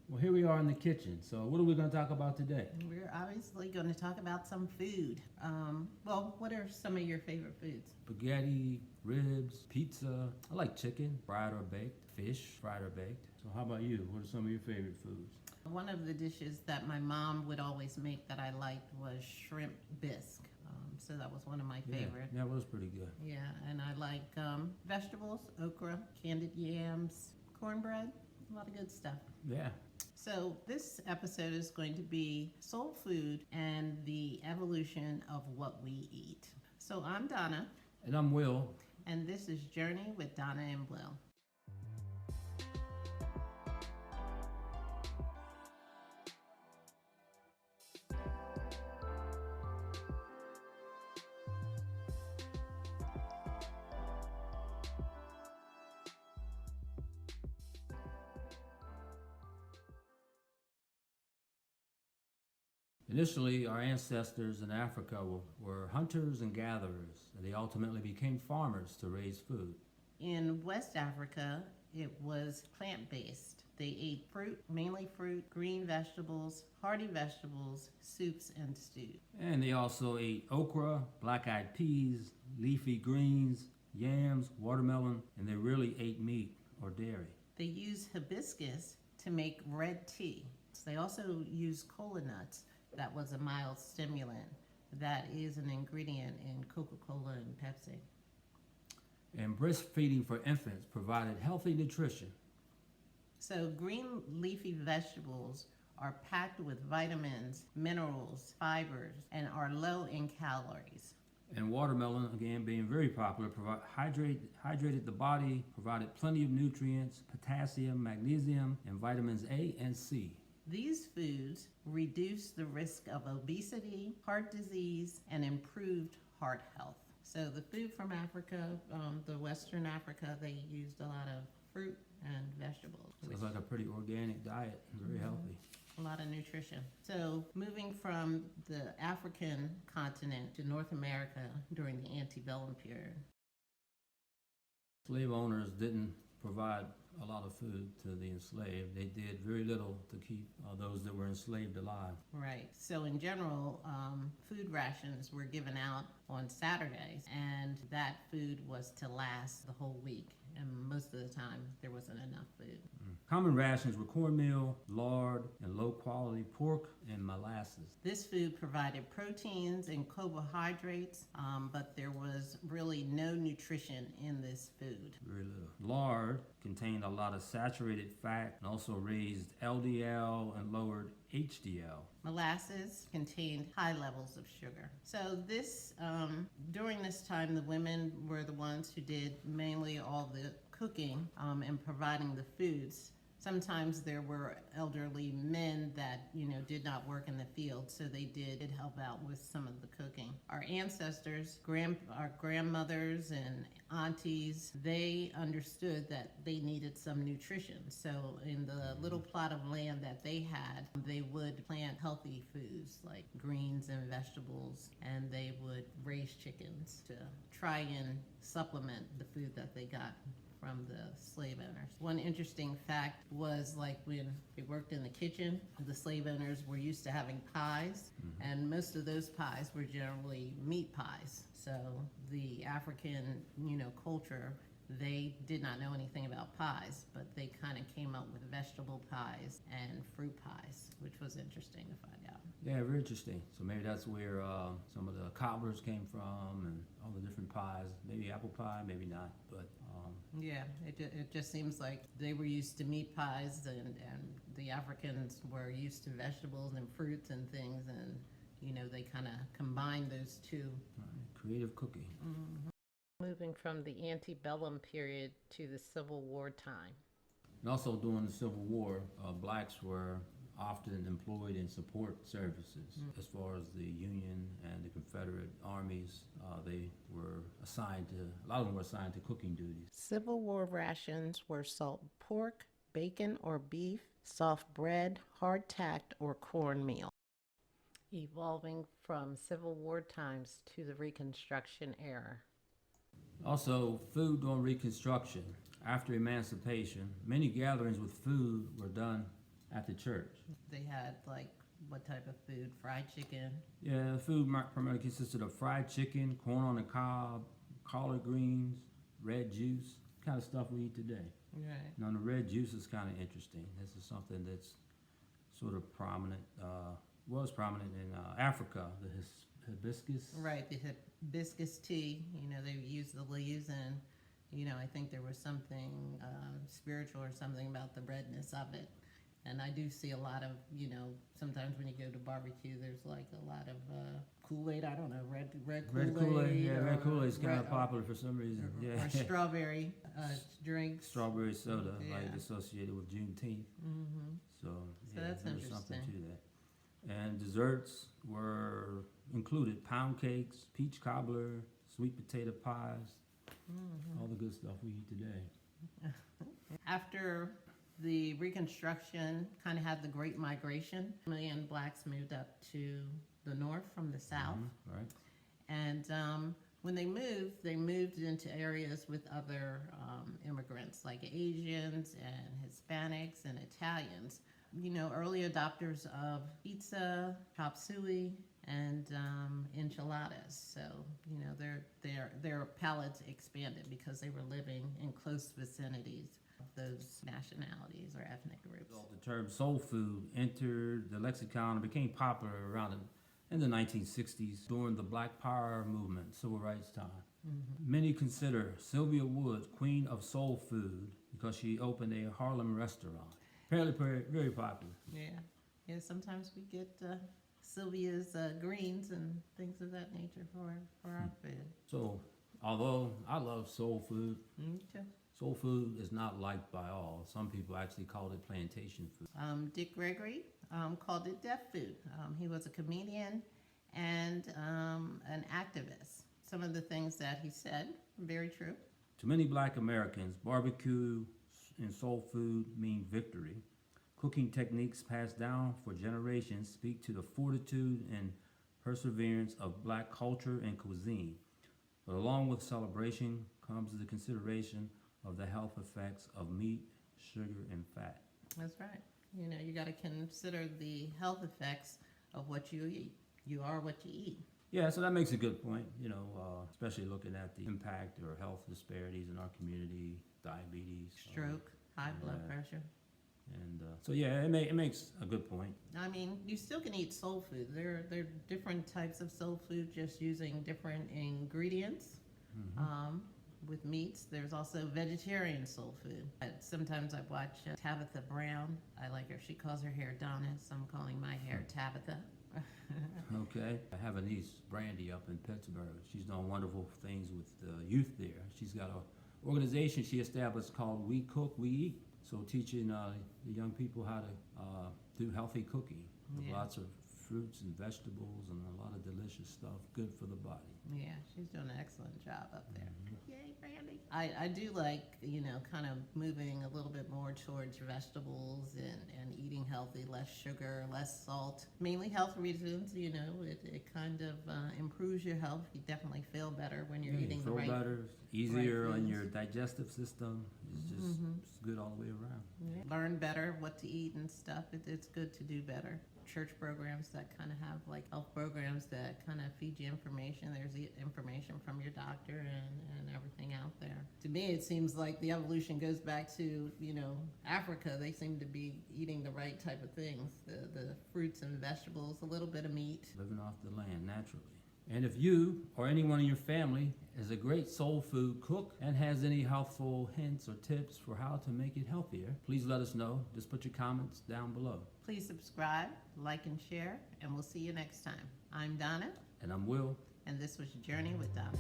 Well, here we are in the kitchen. So, what are we going to talk about today? We're obviously going to talk about some food. What are some of your favorite foods? Spaghetti, ribs, pizza. I like chicken, fried or baked, fish, fried or baked. So, how about you? What are some of your favorite foods? One of the dishes that my mom would always make that I liked was shrimp bisque. So that was one of my favorite. Yeah, that was pretty good. Yeah, and I like vegetables, okra, candied yams, cornbread, a lot of good stuff. Yeah. So this episode is going to be soul food and the evolution of what we eat. So I'm Donna. And I'm Will. And this is Journey with Donna and Will. Initially, our ancestors in Africa were hunters and gatherers, and they ultimately became farmers to raise food. In West Africa, it was plant-based. They ate fruit, mainly fruit, green vegetables, hardy vegetables, soups, and stews. And they also ate okra, black-eyed peas, leafy greens, yams, watermelon, and they rarely ate meat or dairy. They used hibiscus to make red tea. They also used cola nuts. That was a mild stimulant. That is an ingredient in Coca-Cola and Pepsi. And breastfeeding for infants provided healthy nutrition. So green leafy vegetables are packed with vitamins, minerals, fibers, and are low in calories. And watermelon, again, being very popular, hydrated the body, provided plenty of nutrients, potassium, magnesium, and vitamins A and C. These foods reduce the risk of obesity, heart disease, and improved heart health. So the food from Africa, the Western Africa, they used a lot of fruit and vegetables. So it's like a pretty organic diet, very healthy. A lot of nutrition. So moving from the African continent to North America during the Antebellum period. Slave owners didn't provide a lot of food to the enslaved. They did very little to keep those that were enslaved alive. Right. So in general, food rations were given out on Saturdays, and that food was to last the whole week. And most of the time, there wasn't enough food. Common rations were cornmeal, lard, and low-quality pork and molasses. This food provided proteins and carbohydrates, but there was really no nutrition in this food. Very little. Lard contained a lot of saturated fat and also raised LDL and lowered HDL. Molasses contained high levels of sugar. So during this time, the women were the ones who did mainly all the cooking and providing the foods. Sometimes there were elderly men that, did not work in the field, so they did help out with some of the cooking. Our ancestors, our grandmothers and aunties, they understood that they needed some nutrition. So in the little plot of land that they had, they would plant healthy foods like greens and vegetables, and they would raise chickens to try and supplement the food that they got from the slave owners. One interesting fact was like when they worked in the kitchen, the slave owners were used to having pies, and most of those pies were generally meat pies. So the African, culture, they did not know anything about pies, but they kind of came up with vegetable pies and fruit pies, which was interesting to find out. Yeah, very interesting. So maybe that's where some of the cobblers came from and all the different pies. Maybe apple pie, maybe not, but yeah, it just seems like they were used to meat pies, and the Africans were used to vegetables and fruits and things, and they kind of combined those two. Creative cooking. Moving from the antebellum period to the Civil War time. And also during the Civil War, blacks were often employed in support services. As far as the Union and the Confederate armies, they were assigned to, a lot of them were assigned to cooking duties. Civil War rations were salt pork, bacon or beef, soft bread, hardtack or cornmeal. Evolving from Civil War times to the Reconstruction Era. Also, food during Reconstruction. After emancipation, many gatherings with food were done at the church. They had like what type of food? Fried chicken. Yeah, the food primarily consisted of fried chicken, corn on the cob, collard greens, red juice, kind of stuff we eat today. Right. Now, the red juice is kind of interesting. This is something that's sort of prominent, was prominent in Africa, the hibiscus. Right, the hibiscus tea, you know, they use the leaves and, you know, I think there was something spiritual or something about the redness of it. And I do see a lot of, you know, sometimes when you go to barbecue, there's like a lot of Kool-Aid, I don't know, red Kool-Aid. Red Kool-Aid, yeah, red Kool-Aid is kind red- of popular for some reason. Yeah. Or strawberry drinks. Strawberry soda, Yeah. like associated with Juneteenth. Mm-hmm. So yeah, that's there was something interesting. to that. And desserts were included pound cakes, peach cobbler, sweet potato pies, all the good stuff we eat today. After the Reconstruction kind of had the Great Migration, a million blacks moved up to the north from the south. Right? And when they moved into areas with other immigrants like Asians and Hispanics and Italians. You know, early adopters of pizza, chop suey, and enchiladas. So, you know, their palates expanded because they were living in close vicinities of those nationalities or ethnic groups. The term soul food entered the lexicon and became popular around in the 1960s during the Black Power movement, civil rights time. Many consider Sylvia Woods queen of soul food because she opened a Harlem restaurant. Apparently very popular. Yeah. Sometimes we get Sylvia's greens and things of that nature for our food. So, although I love soul food, Me too. soul food is not liked by all. Some people actually call it plantation food. Dick Gregory called it deaf food. He was a comedian and an activist. Some of the things that he said, very true. To many black Americans, barbecue and soul food mean victory. Cooking techniques passed down for generations speak to the fortitude and perseverance of black culture and cuisine. But along with celebration comes the consideration of the health effects of meat, sugar, and fat. That's right. You know, you got to consider the health effects of what you eat. You are what you eat. Yeah, so that makes a good point, you know, especially looking at the impact or health disparities in our community, diabetes. Stroke, high blood yeah. pressure. And so, yeah, it makes a good point. I mean, you still can eat soul food. There are different types of soul food, just using different ingredients. With meats, there's also vegetarian soul food. Sometimes I watch Tabitha Brown. I like her. She calls her hair Donna, so I'm calling my hair Tabitha. Okay. I have a niece, Brandy, up in Pittsburgh. She's done wonderful things with the youth there. She's got an organization she established called We Cook, We Eat. So teaching the young people how to do healthy cooking with lots of fruits and vegetables and a lot of delicious stuff, good for the body. Yeah, she's doing an excellent job up there. Yay, Brandy. I do like, you know, kind of moving a little bit more towards vegetables and eating healthy, less sugar, less salt. Mainly health reasons, you know, it kind of improves your health. You definitely feel better when you're eating the right. Feel better, easier on foods. your digestive system. It's just it's good all the way around. Yeah. Learn better what to eat and stuff. It's good to do better. Church programs that kind of have like health programs that kind of feed you information. There's the information from your doctor and everything out there. To me, it seems like the evolution goes back to, you know, Africa. They seem to be eating the right type of things, the fruits and vegetables, a little bit of meat. Living off the land naturally. And if you or anyone in your family is a great soul food cook and has any helpful hints or tips for how to make it healthier, please let us know. Just put your comments down below. Please subscribe, like, and share, and we'll see you next time. I'm Donna. And I'm Will. And this was Journey with Donna.